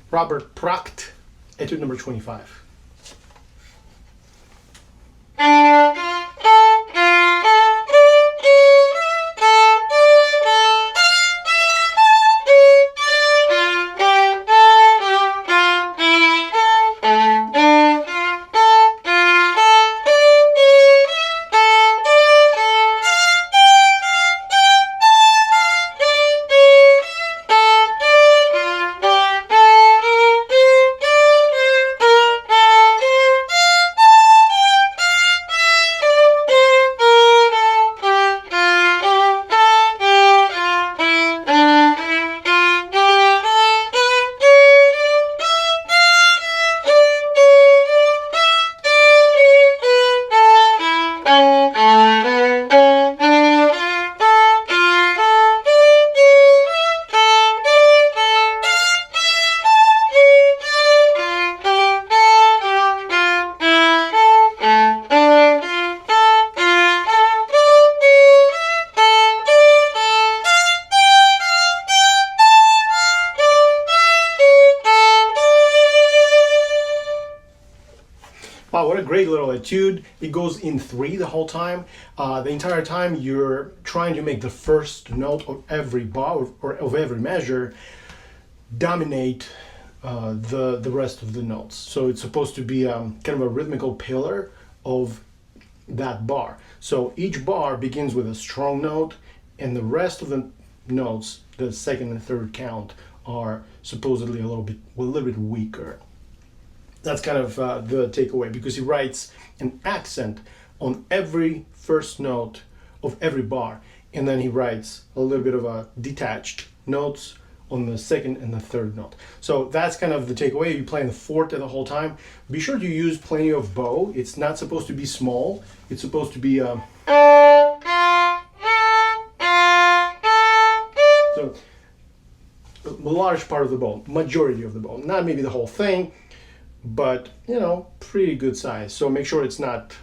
Robert Pracht, Etude number 25. Wow, what a great little etude. It goes in 3 the whole time. The entire time you're trying to make the first note of every bar or of every measure dominate the rest of the notes. So it's supposed to be kind of a rhythmical pillar of that bar. So each bar begins with a strong note, and the rest of the notes, the second and third count, are supposedly a little bit weaker. That's kind of the takeaway, because he writes an accent on every first note of every bar, and then he writes a little bit of a detached notes on the second and the third note. So that's kind of the takeaway. You play in the forte the whole time. Be sure to use plenty of bow. It's not supposed to be small. It's supposed to be so a large part of the bow, majority of the bow, not maybe the whole thing, but you know, pretty good size. So make sure it's not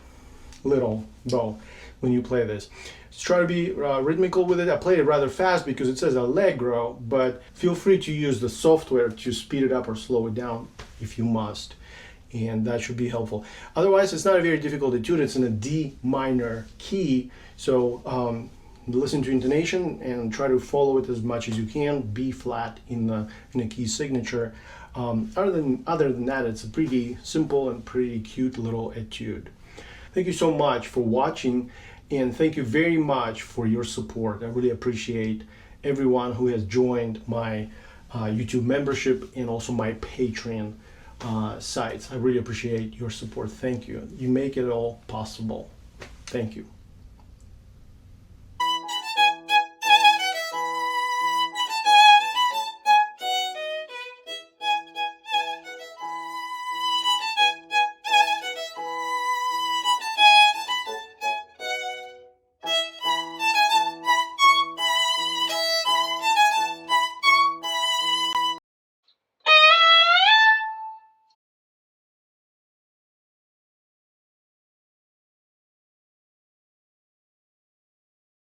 little bow when you play this. Just try to be rhythmical with it. I played it rather fast because it says allegro, but feel free to use the software to speed it up or slow it down if you must, and that should be helpful. Otherwise, it's not a very difficult etude. It's in a D minor key, so listen to intonation and try to follow it as much as you can. B flat in the key signature. Other than that, it's a pretty simple and pretty cute little etude. Thank you so much for watching, and thank you very much for your support. I really appreciate everyone who has joined my YouTube membership and also my Patreon sites. I really appreciate your support. Thank you. You make it all possible. Thank you.